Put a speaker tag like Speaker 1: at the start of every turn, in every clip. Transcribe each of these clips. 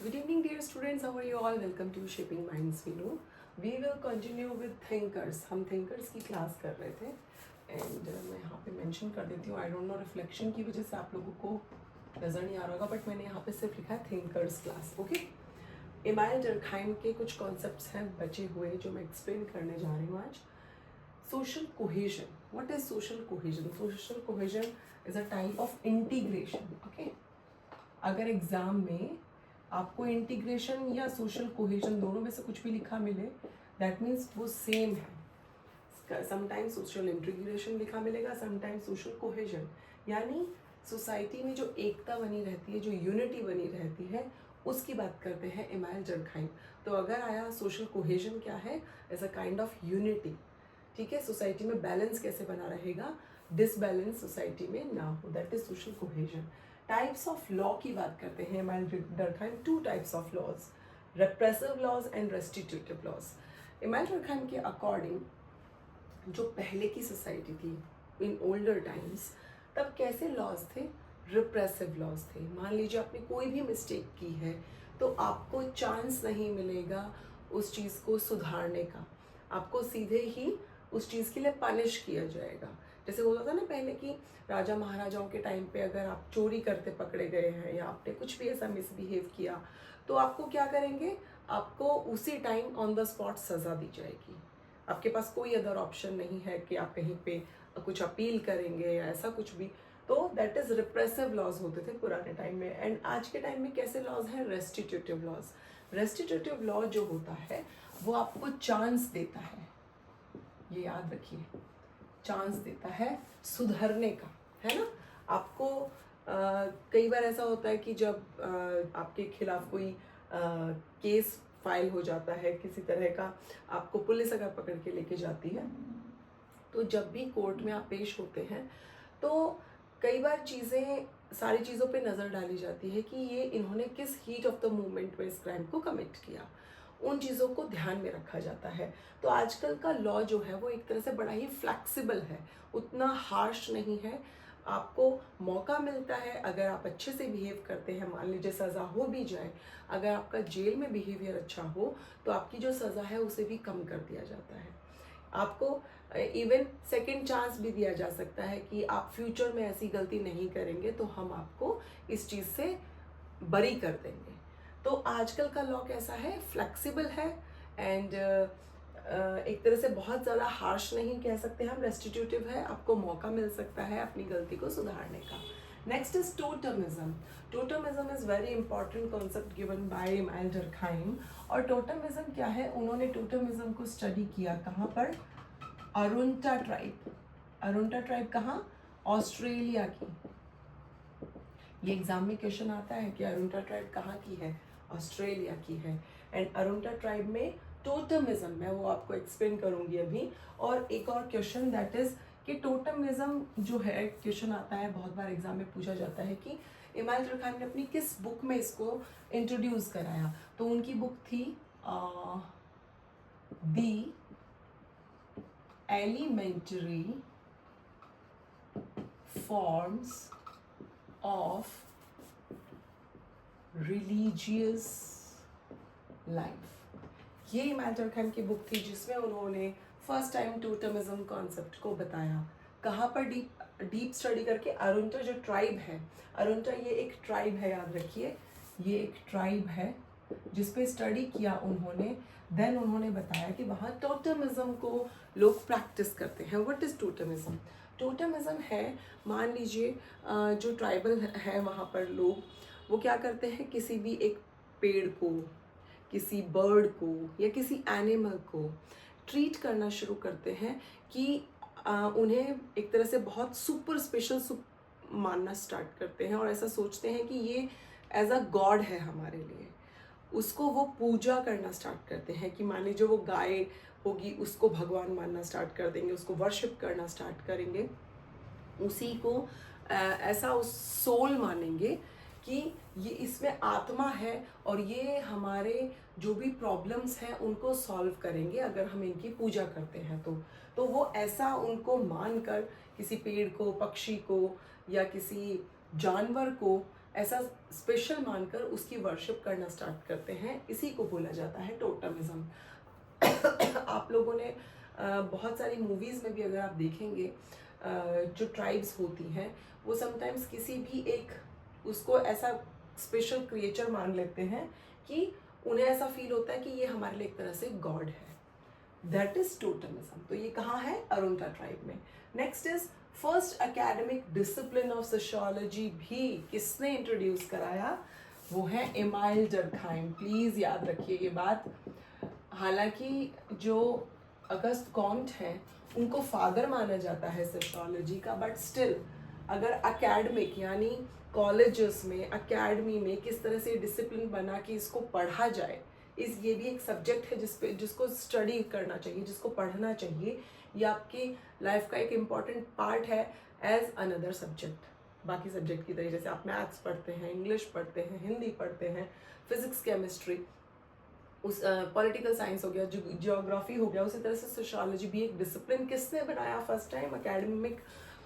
Speaker 1: Good evening, dear students. How are you all? Welcome to Shaping Minds. We will continue with thinkers. हम thinkers की class कर रहे थे and मैं यहाँ पे मेंशन कर देती हूँ. आई डोंट नो रिफ्लेक्शन की वजह से आप लोगों को नज़र नहीं आ रहा होगा, बट मैंने यहाँ पे सिर्फ लिखा है thinkers class. Okay. Emmanuel Durkheim के कुछ कॉन्सेप्ट्स हैं बचे हुए जो मैं एक्सप्लेन करने जा रही हूँ आज. Social cohesion. What is social cohesion? Social cohesion is a type of integration. Okay. अगर एग्जाम में आपको इंटीग्रेशन या सोशल कोहेजन दोनों में से कुछ भी लिखा मिले, दैट मीन्स वो सेम है. समटाइम्स सोशल इंटीग्रेशन लिखा मिलेगा, समटाइम्स सोशल कोहेजन. यानी सोसाइटी में जो एकता बनी रहती है, जो यूनिटी बनी रहती है, उसकी बात करते हैं इमानुएल डर्कहाइम. तो अगर आया सोशल कोहेजन क्या है? As a kind of unity. ठीक है. सोसाइटी में बैलेंस कैसे बना रहेगा, डिसबैलेंस सोसाइटी में ना हो, that is social cohesion. Types of law की बात करते हैं Emmanuel Durkheim. Two types of laws, repressive laws and restitutive laws. Emmanuel Durkheim के अकॉर्डिंग जो पहले की सोसाइटी थी इन ओल्डर टाइम्स, तब कैसे लॉज थे? रिप्रेसिव लॉज थे. मान लीजिए आपने कोई भी मिस्टेक की है तो आपको चांस नहीं मिलेगा उस चीज़ को सुधारने का. आपको सीधे ही उस चीज़ के लिए पनिश किया जाएगा. जैसे होता था ना पहले कि राजा महाराजाओं के टाइम पे अगर आप चोरी करते पकड़े गए हैं या आपने कुछ भी ऐसा मिसबिहेव किया तो आपको क्या करेंगे? आपको उसी टाइम ऑन द स्पॉट सज़ा दी जाएगी. आपके पास कोई अदर ऑप्शन नहीं है कि आप कहीं पे कुछ अपील करेंगे या ऐसा कुछ भी. तो दैट इज रिप्रेसिव लॉज होते थे पुराने टाइम में. एंड आज के टाइम में कैसे लॉज हैं? रेस्टिट्यूटिव लॉज. रेस्टिट्यूटिव लॉ जो होता है वो आपको चांस देता है, ये याद रखिए, चांस देता है सुधरने का, है ना. आपको कई बार ऐसा होता है कि जब आपके खिलाफ कोई केस फाइल हो जाता है किसी तरह का, आपको पुलिस अगर पकड़ के लेके जाती है, तो जब भी कोर्ट में आप पेश होते हैं तो कई बार सारी चीज़ों पे नज़र डाली जाती है कि ये इन्होंने किस हीट ऑफ द मोमेंट में इस क्राइम को कमिट किया. उन चीज़ों को ध्यान में रखा जाता है. तो आजकल का लॉ जो है वो एक तरह से बड़ा ही फ्लैक्सिबल है, उतना हार्श नहीं है. आपको मौका मिलता है, अगर आप अच्छे से बिहेव करते हैं, मान लीजिए सज़ा हो भी जाए, अगर आपका जेल में बिहेवियर अच्छा हो तो आपकी जो सज़ा है उसे भी कम कर दिया जाता है. आपको इवन सेकंड चांस भी दिया जा सकता है कि आप फ्यूचर में ऐसी गलती नहीं करेंगे तो हम आपको इस चीज़ से बरी कर देंगे. तो आजकल का लॉ कैसा है? फ्लेक्सिबल है एंड एक तरह से बहुत ज़्यादा हार्श नहीं कह सकते हम. रेस्टिट्यूटिव है, आपको मौका मिल सकता है अपनी गलती को सुधारने का. Next is totemism. Totemism is very important concept given by Emmanuel Durkheim. और टोटमिज्म क्या है? उन्होंने टोटमिज्म को स्टडी किया कहाँ पर? अरुंटा ट्राइब. अरुंटा ट्राइब कहाँ? ऑस्ट्रेलिया की. ये एग्जाम में क्वेश्चन आता है कि अरुंटा ट्राइब कहाँ की है? ऑस्ट्रेलिया की है. एंड अरुंटा ट्राइब में टोटमिज्म, मैं वो आपको एक्सप्लेन करूंगी अभी. और एक और क्वेश्चन दैट इज कि टोटमिज्म जो है, क्वेश्चन आता है बहुत बार एग्जाम में पूछा जाता है कि इमानुएल डर्कहाइम ने अपनी किस बुक में इसको इंट्रोड्यूस कराया. तो उनकी बुक थी the elementary forms of religious life. ये इमानुएल डर्कहाइम की बुक थी जिसमें उन्होंने फर्स्ट टाइम टोटमिज्म कॉन्सेप्ट को बताया. कहाँ पर? डीप स्टडी करके. अरुंटा जो ट्राइब है, अरुंटा ये एक ट्राइब है, याद रखिए, ये एक ट्राइब है जिस पे स्टडी किया उन्होंने. देन उन्होंने बताया कि वहाँ टोटमिज्म को लोग प्रैक्टिस करते हैं. What is totemism? टोटमिज्म है, मान लीजिए जो ट्राइबल है वहाँ पर लोग, वो क्या करते हैं, किसी भी एक पेड़ को, किसी बर्ड को या किसी एनिमल को ट्रीट करना शुरू करते हैं कि उन्हें एक तरह से बहुत सुपर स्पेशल मानना स्टार्ट करते हैं और ऐसा सोचते हैं कि ये एज अ गॉड है हमारे लिए. उसको वो पूजा करना स्टार्ट करते हैं कि मान लीजिए वो गाय होगी, उसको भगवान मानना स्टार्ट कर देंगे, उसको वर्शिप करना स्टार्ट करेंगे, उसी को ऐसा उस सोल मानेंगे कि ये इसमें आत्मा है और ये हमारे जो भी प्रॉब्लम्स हैं उनको सॉल्व करेंगे अगर हम इनकी पूजा करते हैं तो वो ऐसा उनको मानकर किसी पेड़ को, पक्षी को या किसी जानवर को ऐसा स्पेशल मानकर उसकी वर्शिप करना स्टार्ट करते हैं। इसी को बोला जाता है टोटमिज्म। आप लोगों ने बहुत सारी मूवीज़ में भी अगर आप देखेंगे, जो ट्राइब्स होती हैं वो समटाइम्स किसी भी एक उसको ऐसा स्पेशल क्रिएचर मान लेते हैं कि उन्हें ऐसा फील होता है कि ये हमारे लिए एक तरह से गॉड है। That is totemism. तो ये कहाँ है? अरुंटा ट्राइब में। Next is first academic discipline of sociology भी किसने इंट्रोड्यूस कराया? वो है एमाइल डर्कहाइम। प्लीज याद रखिए ये बात। हालांकि जो अगस्त कॉम्ट हैं उनको फादर माना जाता है सोशियोलॉजी का, बट स्टिल अगर एकेडमिक यानी कॉलेजेस में, एकेडमी में किस तरह से डिसिप्लिन बना के इसको पढ़ा जाए, ये भी एक सब्जेक्ट है जिसको स्टडी करना चाहिए, जिसको पढ़ना चाहिए। ये आपकी लाइफ का एक इम्पॉर्टेंट पार्ट है एज अनदर सब्जेक्ट। बाकी सब्जेक्ट की तरह जैसे आप मैथ्स पढ़ते हैं, इंग्लिश पढ़ते हैं, हिंदी पढ़ते हैं, फिजिक्स, केमिस्ट्री, उस पॉलिटिकल साइंस हो गया, जियोग्राफी हो गया, उसी तरह से सोशियोलॉजी भी एक डिसिप्लिन किसने बनाया फर्स्ट टाइम? एकेडमिक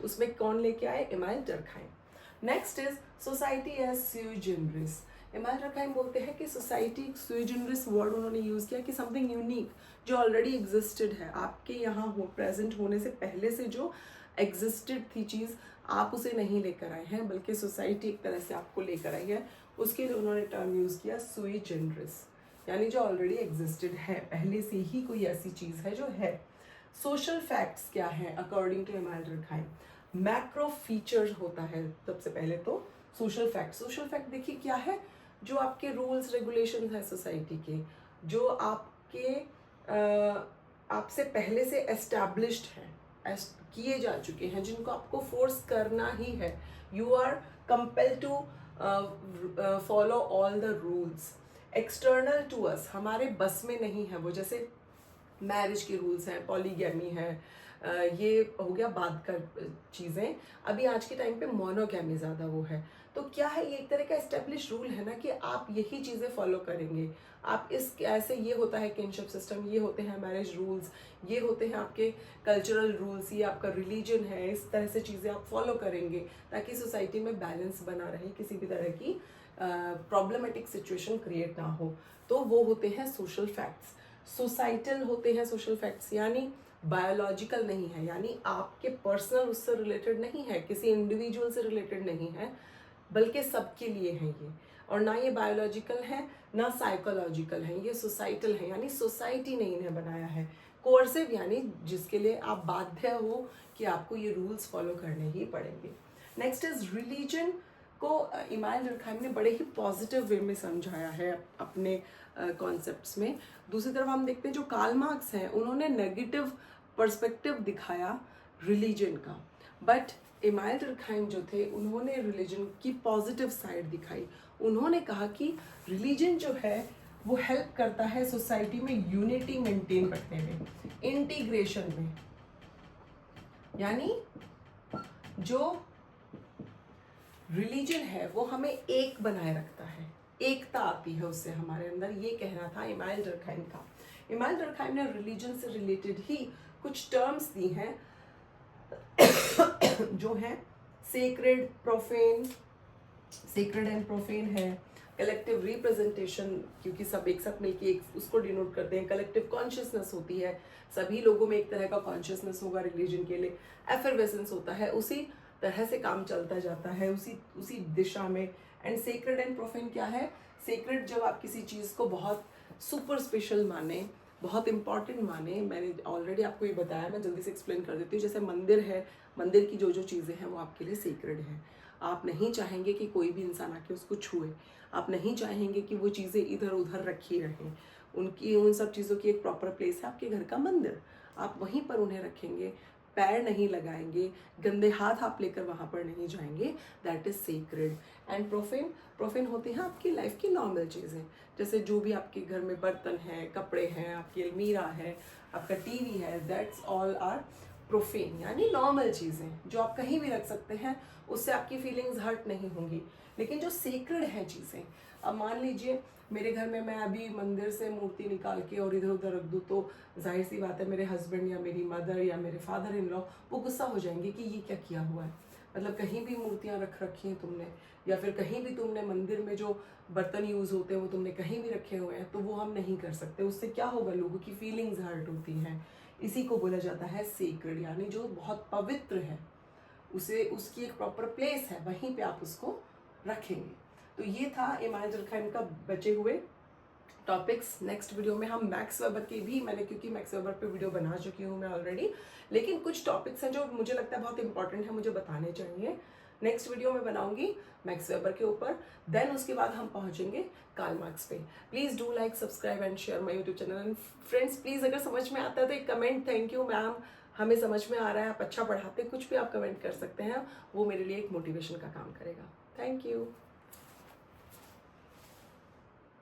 Speaker 1: उसमें कौन लेके आए? Emile Durkheim. Next is society as sui generis. Amyl Durkheim बोलते हैं कि सोसाइटी, सुई जनरिस वर्ड उन्होंने यूज किया कि समथिंग यूनिक जो ऑलरेडी एग्जिस्टेड है, आपके यहाँ हो प्रेजेंट होने से पहले से जो एग्जिस्टेड थी चीज़, आप उसे नहीं लेकर आए हैं, बल्कि सोसाइटी एक तरह से आपको लेकर आई है। उसके लिए उन्होंने टर्म यूज किया सुई जनरिस, यानी जो ऑलरेडी एग्जिस्टेड है, पहले से ही कोई ऐसी चीज़ है जो है। सोशल फैक्ट्स क्या है according to Emile Durkheim? Macro feature होता है सबसे पहले तो सोशल फैक्ट। सोशल फैक्ट देखिए क्या है? जो आपके रूल्स रेगुलेशंस हैं सोसाइटी के, जो आपके आपसे पहले से एस्टैब्लिश्ड हैं, किए जा चुके हैं, जिनको आपको फोर्स करना ही है। You are compelled to follow all the rules. External to us, हमारे बस में नहीं है वो, जैसे मैरिज के रूल्स हैं, पॉलीगैमी है, ये हो गया बाद का चीज़ें। अभी आज के टाइम पे मोनोगैमी ज़्यादा वो है। तो क्या है, ये एक तरह का एस्टेब्लिश रूल है ना कि आप यही चीज़ें फॉलो करेंगे। आप इस ऐसे ये होता है किनशिप सिस्टम, ये होते हैं मैरिज रूल्स, ये होते हैं आपके कल्चरल रूल्स, ये आपका रिलीजन है, इस तरह से चीज़ें आप फॉलो करेंगे ताकि सोसाइटी में बैलेंस बना रहे, किसी भी तरह की प्रॉब्लमेटिक सिचुएशन क्रिएट ना हो। तो वो होते हैं सोशल फैक्ट्स। सोसाइटल होते हैं सोशल फैक्ट्स, यानी बायोलॉजिकल नहीं है, यानी आपके पर्सनल उससे रिलेटेड नहीं है, किसी इंडिविजुअल से रिलेटेड नहीं है, बल्कि सबके लिए है ये। और ना ये बायोलॉजिकल है ना साइकोलॉजिकल है, ये सोसाइटल है, यानी सोसाइटी ने इन्हें बनाया है। कोर्सिव यानी जिसके लिए आप बाध्य हो कि आपको ये रूल्स फॉलो करने ही पड़ेंगे। नेक्स्ट इज रिलीजन को एमाइल डर्कहाइम ने बड़े ही पॉजिटिव वे में समझाया है अपने कॉन्सेप्ट्स में। दूसरी तरफ हम देखते हैं जो कार्ल मार्क्स हैं, उन्होंने नेगेटिव पर्सपेक्टिव दिखाया रिलीजन का, बट एमाइल डर्कहाइम जो थे उन्होंने रिलीजन की पॉजिटिव साइड दिखाई। उन्होंने कहा कि रिलीजन जो है वो हेल्प करता है सोसाइटी में यूनिटी मेंटेन रखने में, इंटीग्रेशन में, यानी जो रिलीजन है वो हमें एक बनाए रखता है, एकता आती है उससे हमारे अंदर, ये कहना था एमाइल डर्कहाइम का। एमाइल डर्कहाइम ने रिलीजन से रिलेटेड ही कुछ टर्म्स दी हैं जो हैं sacred, profane, sacred and profane है, कलेक्टिव रिप्रेजेंटेशन, क्योंकि सब एक साथ मिलकर एक उसको डिनोट करते हैं। कलेक्टिव कॉन्शियसनेस होती है, सभी लोगों में एक तरह का कॉन्शियसनेस होगा रिलीजन के लिए। एफरवेसेंस होता है, उसी तरह से काम चलता जाता है, उसी दिशा में। एंड सेक्रेड एंड प्रोफेन क्या है? सेक्रेड जब आप किसी चीज़ को बहुत सुपर स्पेशल माने, बहुत इंपॉर्टेंट माने, मैंने ऑलरेडी आपको ये बताया, मैं जल्दी से एक्सप्लेन कर देती हूँ। जैसे मंदिर है, मंदिर की जो जो चीज़ें हैं वो आपके लिए सेक्रेड है। आप नहीं चाहेंगे कि कोई भी इंसान आके उसको छुए, आप नहीं चाहेंगे कि वो चीज़ें इधर उधर रखी रहें, उनकी उन सब चीज़ों की एक प्रॉपर प्लेस है आपके घर का मंदिर, आप वहीं पर उन्हें रखेंगे, पैर नहीं लगाएंगे, गंदे हाथ आप लेकर वहाँ पर नहीं जाएंगे, that is sacred. And profane, profane होते हैं आपकी लाइफ की नॉर्मल चीज़ें, जैसे जो भी आपके घर में बर्तन हैं, कपड़े हैं, आपकी अलमीरा है, आपका टीवी है, दैट्स ऑल आर प्रोफेन, यानी नॉर्मल चीज़ें जो आप कहीं भी रख सकते हैं, उससे आपकी फीलिंग्स हर्ट नहीं होंगी। लेकिन जो सेक्रेड है चीज़ें, अब मान लीजिए मेरे घर में मैं अभी मंदिर से मूर्ति निकाल के और इधर उधर रख दूँ, तो जाहिर सी बात है मेरे हस्बैंड या मेरी मदर या मेरे फादर इन लॉ वो गुस्सा हो जाएंगे कि ये क्या किया हुआ है। मतलब कहीं भी मूर्तियाँ रख रखी हैं तुमने, या फिर कहीं भी तुमने मंदिर में जो बर्तन यूज़ होते हैं वो तुमने कहीं भी रखे हुए हैं, तो वो हम नहीं कर सकते। उससे क्या होगा, लोगों की फीलिंग्स हर्ट होती हैं। इसी को बोला जाता है सेक्रेड, यानी जो बहुत पवित्र है, उसे उसकी एक प्रॉपर प्लेस है, वहीं पे आप उसको रखेंगे। तो ये था इमानुएल डर्कheim का बचे हुए टॉपिक्स। नेक्स्ट वीडियो में हम मैक्स वेबर के भी, मैंने क्योंकि मैक्स वेबर पे वीडियो बना चुकी हूँ मैं ऑलरेडी, लेकिन कुछ टॉपिक्स हैं जो मुझे लगता है बहुत इंपॉर्टेंट है, मुझे बताने चाहिए। नेक्स्ट वीडियो में बनाऊंगी मैक्स वेबर के ऊपर, देन उसके बाद हम पहुंचेंगे कार्ल मार्क्स पे। Please do like, subscribe and share my YouTube channel. And friends please, अगर समझ में आता है तो एक कमेंट, थैंक यू मैम, हमें समझ में आ रहा है, आप अच्छा पढ़ाते, कुछ भी आप कमेंट कर सकते हैं, वो मेरे लिए एक मोटिवेशन का काम करेगा। Thank you.